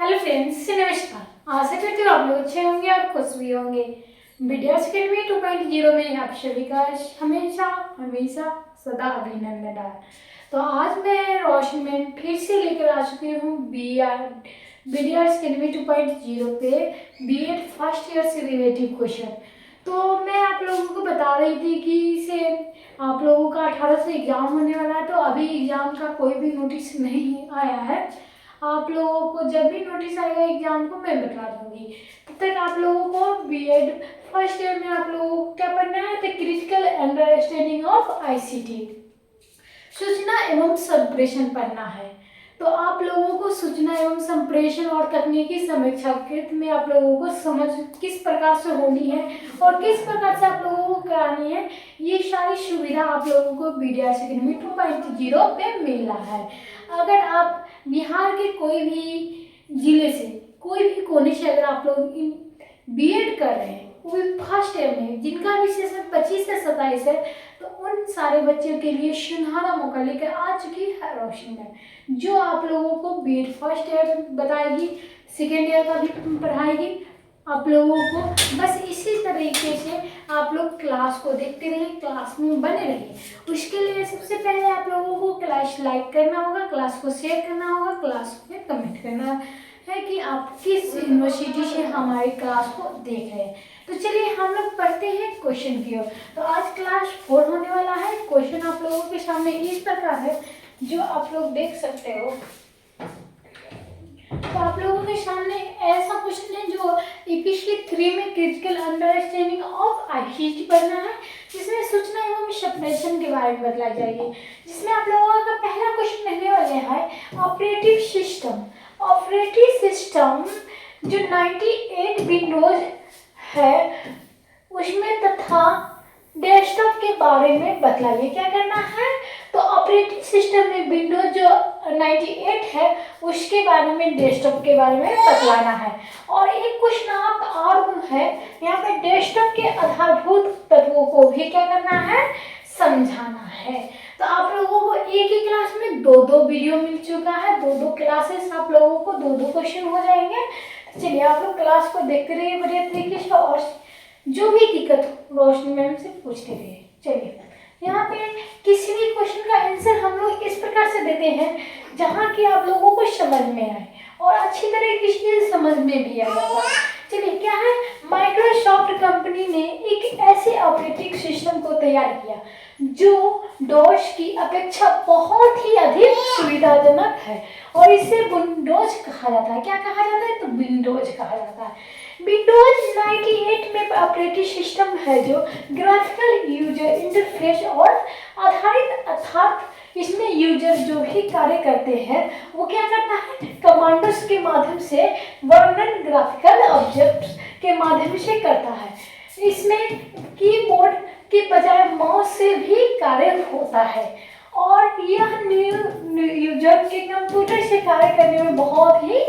Hello friends, नमस्कार। आशा करती हूँ आप लोग अच्छे होंगे और खुश भी होंगे। विद्यार्थी अकेडमी 2.0 में आप सभी का हमेशा हमेशा सदा अभिनंदन है। तो आज मैं रोशन में फिर से लेकर आ चुकी हूँ विद्यार्थी अकेडमी 2.0 पे बीएड फर्स्ट ईयर से रिलेटिव क्वेश्चन। तो मैं आप लोगों को बता रही थी कि इसे आप लोगों का 18 से एग्जाम होने वाला है, तो अभी एग्जाम का कोई भी नोटिस नहीं आया है। आप लोगों को जब भी नोटिस आएगा एग्जाम को मैं बता दूंगी। तब तक आप लोगों को बीएड फर्स्ट ईयर में आप लोगों को क्या पढ़ना है, the critical understanding of ICT, सूचना एवं संप्रेषण पढ़ना है। तो आप लोगों को सूचना एवं संप्रेषण और तकनीकी समीक्षा में आप लोगों को समझ किस प्रकार से होनी है और किस प्रकार से आप लोगों को करानी है, ये सारी सुविधा आप लोगों को विद्यार्थी अकेडमी 2.0 पे मिल रहा है। अगर आप बिहार के कोई भी जिले से, कोई भी कोने से अगर आप लोग बीएड कर रहे हैं, वो भी फर्स्ट ईयर में, जिनका भी सेशन 25 से 27 है, तो उन सारे बच्चों के लिए सुनहरा मौका लेकर आ चुकी है रोशन मैम, जो आप लोगों को बीएड फर्स्ट ईयर बताएगी, सेकेंड ईयर का भी पढ़ाएगी। आप लोगों को बस इसी तरीके से आप लोग क्लास को देखते रहिए, क्लास में बने रहिए। उसके लिए सबसे पहले आप लोगों को क्लास लाइक करना होगा, क्लास को शेयर करना होगा, क्लास में कमेंट करना है कि आप किस यूनिवर्सिटी से हमारी क्लास को देख रहे हैं। तो चलिए हम लोग पढ़ते हैं क्वेश्चन की ओर। तो आज क्लास 4 होने वाला है। क्वेश्चन आप लोगों के सामने इस प्रकार है, जो आप लोग देख सकते हो। तो आप लोगों के सामने ऐसा क्वेश्चन है जो ईपीसी 3 में क्रिटिकल अंडरस्टैंडिंग ऑफ आईसीटी पढ़ना है, जिसमें सूचना एवं संप्रेषण के बारे में बताई जाएगी। जिसमें आप लोगों का पहला क्वेश्चन रहने वाला है ऑपरेटिव सिस्टम। ऑपरेटिव सिस्टम जो 98 विंडोज है उसमें तथा डेस्कटॉप के बारे में बतलाइए। क्या करना है, तो ऑपरेटिंग सिस्टम में विंडोज जो 98 है उसके बारे में, डेस्कटॉप के बारे में बतलाना है। और एक क्वेश्चन आप और है यहाँ पे, डेस्कटॉप के आधारभूत तत्वों को भी क्या करना है, समझाना है। तो आप लोगों को एक ही क्लास में दो वीडियो मिल चुका है, दो क्लासेस, आप लोगों को दो क्वेश्चन हो जाएंगे। चलिए आप लोग क्लास को देखते रहिए बढ़िया तरीके से, और जो भी दिक्कत हो रोशनी मैम से पूछते रहिए। चलिए यहाँ पे किसी भी क्वेश्चन का आंसर हम लोग इस प्रकार से देते हैं जहाँ की आप लोगों को समझ में आए और अच्छी तरीके से समझ में भी आएगा। चलिए क्या है, माइक्रोसॉफ्ट कंपनी ने एक ऐसे ऑपरेटिंग सिस्टम को तैयार किया जो डॉस की अपेक्षा बहुत ही अधिक सुविधाजनक है और इसे विंडोज कहा जाता है। क्या कहा जाता है, तो विंडोज कहा जाता है। विंडोज 98 में ऑपरेटिंग सिस्टम है जो ग्राफिकल यूजर इंटरफेस और आधारित, अर्थात इसमें यूजर जो भी कार्य करते हैं वो क्या करता है, कमांडोज के माध्यम से वर्णन ग्राफिकल ऑब्जेक्ट्स के माध्यम से करता है। इसमें कीबोर्ड के बजाय माउस से भी कार्य होता है और यह यूजर के कंप्यूटर से कार्य करने में बहुत ही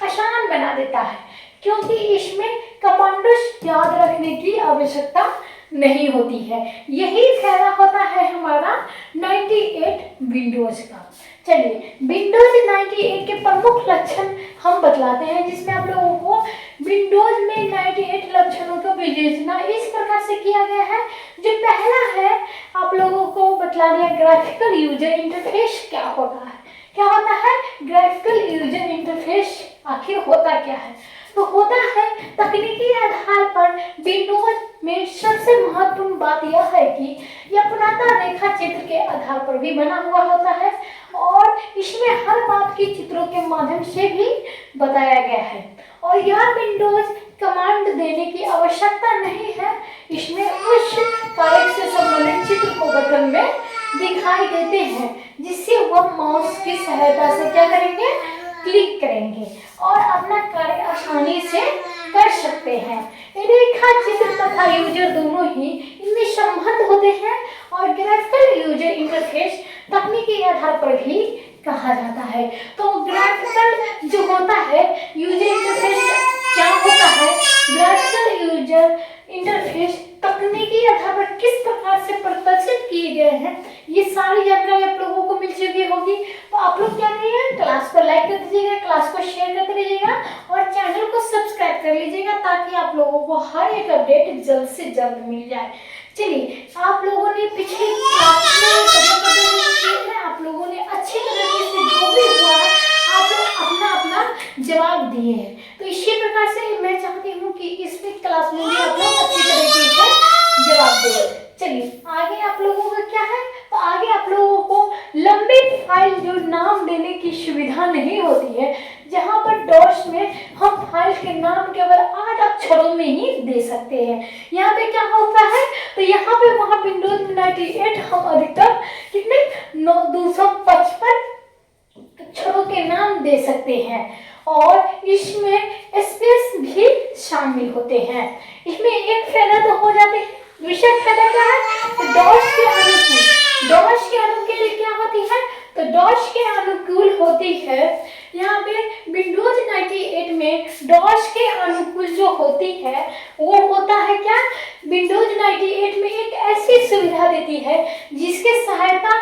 आसान बना देता है, क्योंकि इसमें कमांडोज याद रखने की आवश्यकता नहीं होती है। यही फायदा होता है हमारा 98 विंडोज का। चलिए विंडोज 98 के प्रमुख लक्षण हम बतलाते हैं, जिसमें आप लोगों को विंडोज में 98 लक्षणों को विवेचना इस प्रकार से किया गया है। जो पहला है आप लोगों को बतला दिया, ग्राफिकल यूजर इंटरफेस क्या होता है। क्या होता है ग्राफिकल यूजर इंटरफेस, आखिर होता क्या है, तो होता है तकनीकी आधार पर विंडोज में सबसे महत्वपूर्ण बात यह है कि यह पुरातन रेखा चित्र के आधार पर भी बना हुआ होता है और इसमें हर बात की चित्रों के माध्यम से भी बताया गया है। और यह विंडोज कमांड देने की आवश्यकता नहीं है, इसमें उस कार्य से संबंधित चित्र को बटन में दिखाई देते हैं, जिससे वह माउस की सहायता से क्या करेंगे, क्लिक करेंगे और अपना कार्य आसानी से कर सकते हैं। रेखा चित्र तथा यूजर दोनों ही इनमें संबंध होते हैं और ग्राफिकल यूजर इंटरफेस तकनीकी आधार पर भी कहा जाता है। तो ग्राफिकल जो होता है यूजर इंटरफेस क्या होता है, ग्राफिकल यूजर इंटरफेस तकनीकी आधार पर किस प्रकार से प्रदर्शित किए गए हैं, ये सारी जानकारी आप लोगों को मिल चुकी होगी। तो आप लोग क्या करिए, क्लास को लाइक कर दीजिएगा, क्लास को शेयर करते रहिएगा ताकि आप लोगों को हर एक अपडेट जल्द से जल्द मिल जाए। चलिए, आप लोगों ने पिछली क्लास में आप लोगों ने अच्छी तरीके से जो भी हुआ है आप लोग अपना अपना जवाब दिए हैं। तो इसी प्रकार से मैं चाहती हूँ कि इसमें क्लास में भी आप लोग अच्छी तरीके से जवाब दें। चलिए, आगे आप लोगों का क्या है, तो आगे आप लोगों को लंबी फाइल जो नाम देने की सुविधा नहीं होती है, जहाँ पर डॉट्स में हम फाइल के नाम केवल 8 अक्षरों में ही दे सकते हैं। यहाँ पे क्या होता है, तो यहाँ पे वहाँ विंडोज 98 हम अधिकतम कितने 255 अक्षरों के नाम दे सकते हैं और इसमें स्पेस भी शामिल होते हैं। इसमें एक फायदा तो हो जाते हैं, दूसरा फायदा क्या है, तो डॉट्स के अनुकूल क्या होती है, तो डॉट्स के अनुकूल होती है। यहाँ पे विंडोज 98 में डॉट्स के अनुकूल जो होती है वो होता है क्या, विंडोज 98 में एक ऐसी सुविधा देती है जिसके सहायता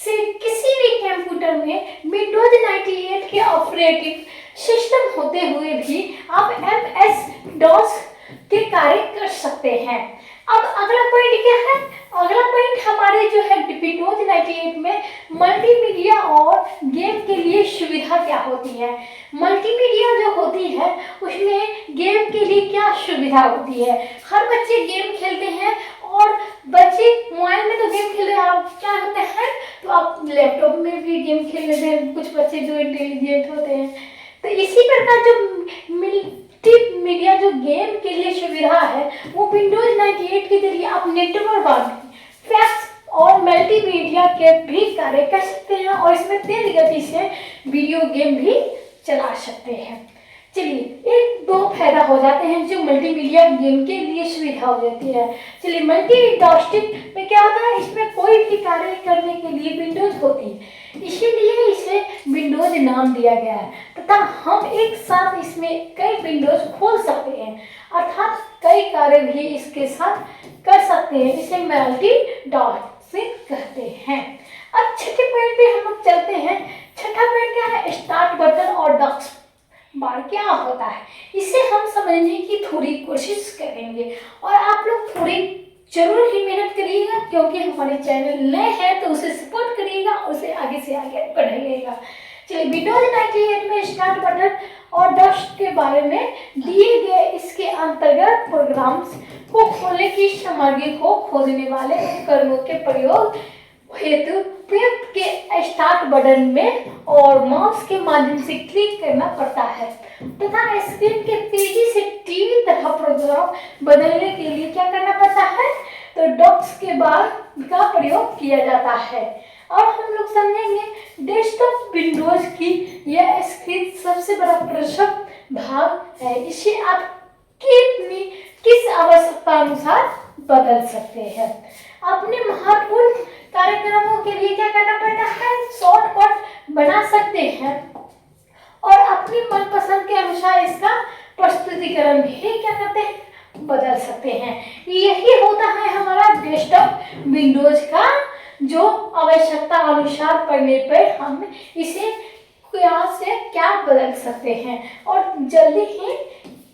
से किसी भी कंप्यूटर में विंडोज 98 के ऑपरेटिंग सिस्टम होते हुए भी आप MS DOS के कार्य कर सकते हैं। अब अगला पॉइंट क्या है, अगला पॉइंट हमारे जो है विंडोज 98 में मल्टीमीडिया और गेम के लिए सुविधा क्या होती है। मल्टीमीडिया जो होती है उसमें गेम के लिए क्या सुविधा होती है। हर बच्चे गेम खेलते हैं और बच्चे मोबाइल में तो गेम खेल रहे हैं, आप क्या होते हैं तो आप लैपटॉप में भी गेम खेल लेते हैं, कुछ बच्चे जो इंटेलिजेंट होते हैं। तो इसी प्रकार जो मल्टीमीडिया जो गेम के लिए सुविधा है वो विंडोज 98 के जरिए आप नेटवर्क फैक्स और मल्टीमीडिया के भी कार्य कर सकते हैं और इसमें तेज गति से वीडियो गेम भी चला सकते हैं। चलिए, एक दो फायदा हो जाते हैं जो मल्टीमीडिया गेम के लिए सुविधा हो जाती है। चलिए, मल्टीटास्किंग में क्या होता है, इसमें कोई भी कार्य करने के लिए विंडोज होती है, इसीलिए इसे विंडोज नाम दिया गया है तथा हम एक साथ इसमें कई विंडोज खोल सकते हैं, अर्थात कई कार्य भी इसके साथ कर सकते हैं। इसे मल्टीटास्किंग कहते हैं। अब छठे पॉइंट पे हम लोग चलते हैं। छठा पॉइंट क्या है, स्टार्ट बटन और डॉक्स बार क्या होता है, इसे हम समझने की थोड़ी कोशिश करेंगे और आप लोग थोड़ी जरूर ही मेहनत करिएगा क्योंकि हमारे चैनल नए हैं तो उसे सपोर्ट करिएगा और उसे आगे से आगे बढ़ाइएगा। चलिए, विंडोज 98 में स्टार्ट बटन और डस्ट के बारे में दिए गए इसके अंतर्गत प्रोग्राम्स को खोलने की सामग्री को खोलने वाले उपकरणों के प्रयोग हेतु प्रयुक्त के स्टार्ट बटन में और माउस के माध्यम से क्लिक करना पड़ता है तथा स्क्रीन के तेजी से टीवी तरह प्रोग्राम बदलने के लिए क्या करना पड़ता है, तो डॉक्स के बार का प्रयोग किया जाता है। और हम लोग समझेंगे डेस्कटॉप विंडोज की यह स्क्रीन सबसे बड़ा प्रसव भाग है, इसे आप किस आवश्यकता अनुसार बदल सकते हैं। अपने महत्वपूर्ण कार्यक्रमों के लिए क्या करना पड़ता है, शॉर्टकट बना सकते हैं और अपनी मनपसंद के अनुसार इसका प्रस्तुतिकरण भी क्या करते हैं, बदल सकते हैं। यही होता है हमारा डेस्कटॉप विंडोज का, जो आवश्यकता अनुसार पढ़ने पर हम इसे क्या से क्या बदल सकते हैं और जल्दी ही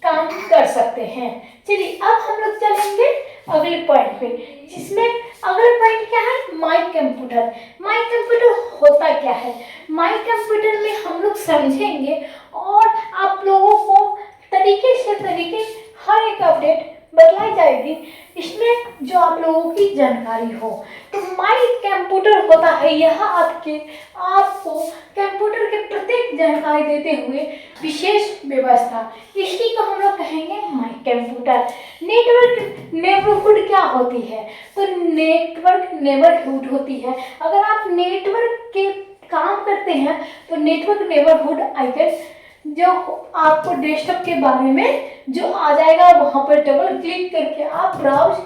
काम कर सकते हैं। चलिए, अब हम लोग चलेंगे अगले पॉइंट पे, जिसमें अगला पॉइंट क्या है, माई कंप्यूटर। माई कंप्यूटर होता क्या है, माई कंप्यूटर में हम लोग समझेंगे और आप लोगों को तरीके हर एक अपडेट बतलाई जाएगी, इसमें जो आप लोगों की जानकारी हो। तो माई कंप्यूटर होता है यह आपको कंप्यूटर के प्रत्येक जानकारी देते हुए विशेष व्यवस्था, इसी को हम लोग कहेंगे माई कंप्यूटर। नेटवर्क नेबरहुड क्या होती है, तो नेटवर्क नेबरहुड होती है। अगर आप नेटवर्क के काम करते हैं तो नेटवर्क नेबरहुड आइकन जो आपको डेस्कटॉप के बारे में जो आ जाएगा वहां पर डबल क्लिक करके आप ब्राउज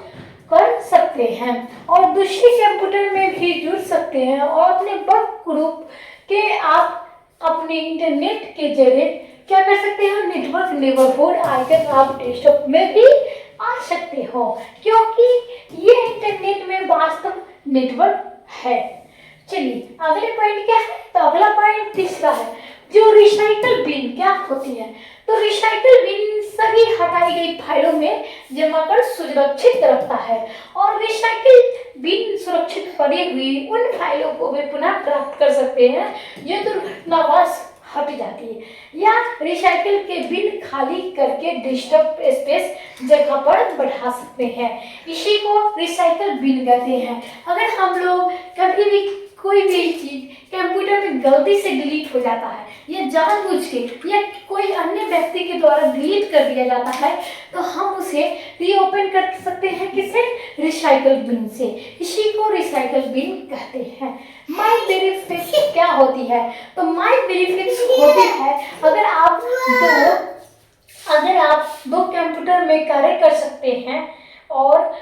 कर सकते हैं और दूसरे कंप्यूटर में भी जुड़ सकते हैं और अपने वर्क ग्रुप के आप अपने इंटरनेट के जरिए क्या कर सकते हो, नेटवर्क नेबरहुड आइकन आप डेस्कटॉप में भी आ सकते हो क्योंकि ये इंटरनेट में वास्तव नेटवर्क है। चलिए, अगले पॉइंट क्या है, तो अगला पॉइंट तीसरा है। जो रिसाइकल बिन क्या होती है, तो रिसाइकल बिन सभी हटाई गई फाइलों में जमा कर सुरक्षित रखता है और रिसाइकल बिन सुरक्षित पड़ी हुई उन फाइलों को भी पुनः प्राप्त कर सकते हैं जो दुर्घटनावश हट जाती है, या रिसाइकिल के बिन खाली करके डिस्टर्ब स्पेस जगह पर बढ़ा सकते हैं। इसी को रिसाइकिल बिन कहते हैं। अगर हम लोग कभी भी कोई भी चीज कंप्यूटर में गलती से डिलीट हो जाता है या जानबूझ के या कोई अन्य व्यक्ति के द्वारा डिलीट कर दिया जाता है, तो हम उसे रीओपन कर सकते हैं किसे, रिसाइकिल बिन से। इसी को रिसाइकिल बिन कहते हैं। माई बेनिफिट क्या होती है, तो माई बेनिफिट्स होती है अगर आप दो कंप्यूटर में कार्य कर सकते हैं और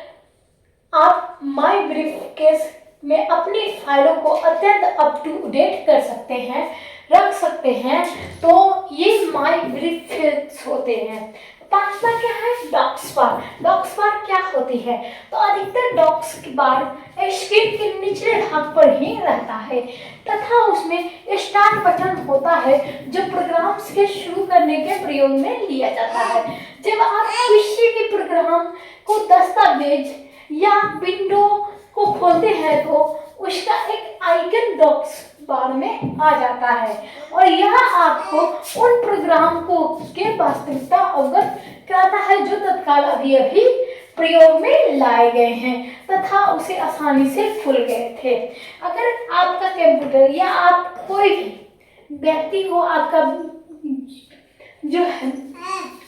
आप माई ब्रीफकेस में अपनी फाइलों को अत्यंत अप टू डेट कर सकते हैं, रख सकते हैं, तो ये माई ब्रीफकेस होते हैं। पांचवा क्या है, डॉक्स बार। डॉक्स बार क्या होती है, तो अधिकतर डॉक्स बार स्क्रीन के निचले भाग पर ही रहता है तथा उसमें स्टार्ट बटन होता है जो प्रोग्राम्स के शुरू करने के प्रयोग में लिया जाता है। जब आप किसी भी प्रोग्राम को दस्तावेज या विंडो को खोलते हैं तो उसका एक आइकन डॉक्स बार में आ जाता है और यह आपको उन प्रोग्राम को के वास्तविकता अवगत कराता है जो तत्काल अभी प्रयोग में लाए गए हैं तथा उसे आसानी से खुल गए थे। अगर आपका कंप्यूटर या आप कोई भी व्यक्ति को आपका जो है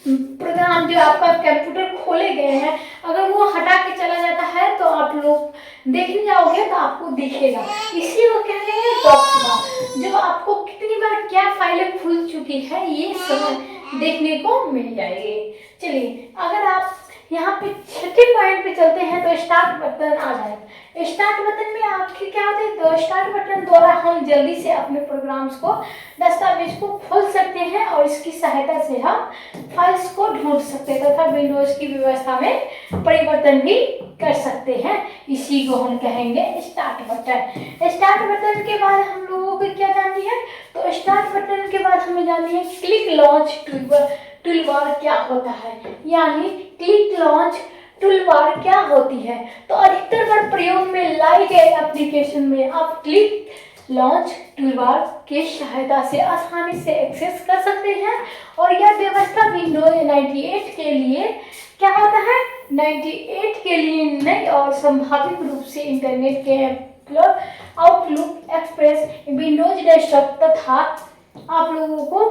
प्रोग्राम जो आपका कंप्यूटर खोले गए हैं अगर वो हटा के चला जाता है तो आप लोग देखने जाओगे तो आपको दिखेगा। इसी को कहते हैं डॉक्स बार, जो आपको कितनी बार क्या फाइलें खुल चुकी है ये सब देखने को मिल जाएगी। चलिए अगर आप यहाँ पे छठे पॉइंट पे चलते हैं तो स्टार्ट बटन आ जाएगा। स्टार्ट बटन में आपके क्या होते हैं, तो स्टार्ट बटन द्वारा हम जल्दी से अपने प्रोग्राम्स को दस्तावेज को खोल सकते हैं और इसकी सहायता से हम फाइल्स को ढूंढ सकते हैं तथा विंडोज की व्यवस्था में परिवर्तन भी कर सकते हैं। इसी को हम कहेंगे स्टार्ट बटन। स्टार्ट बटन के बाद हम लोगों को क्या जाननी है, तो स्टार्ट बटन के बाद हमें जाननी है क्लिक लॉन्च टूलबार क्या होता है, यानी क्लिक लॉन्च टूलबार क्या होती है। तो अधिकतर बार प्रयोग में लाई गए एप्लीकेशन में आप क्लिक लॉन्च टूलबार की सहायता से आसानी से एक्सेस कर सकते हैं और यह व्यवस्था विंडोज 98 के लिए क्या होता है, 98 के लिए नई और संभावित रूप से इंटरनेट के आउटलुक एक्सप्रेस विंडोज डेस्कटॉप तथा आप लोगों को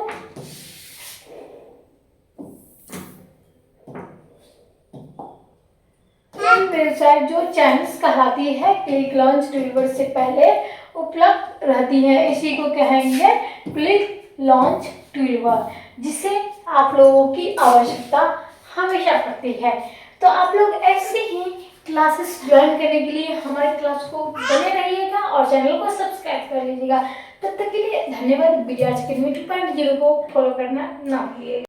वेबसाइट जो चाइनीज कहलाती है क्लिक लॉन्च टूलबार से पहले उपलब्ध रहती है। इसी को कहेंगे क्लिक लॉन्च टूलबार, जिसे आप लोगों की आवश्यकता हमेशा पड़ती है। तो आप लोग ऐसे ही क्लासेस ज्वाइन करने के लिए हमारे क्लास को बने रहिएगा और चैनल को सब्सक्राइब कर लीजिएगा। तब तक के लिए धन्यवाद। विद्यार्थी अकेडमी 2.0 को फॉलो करना ना भूलिएगा।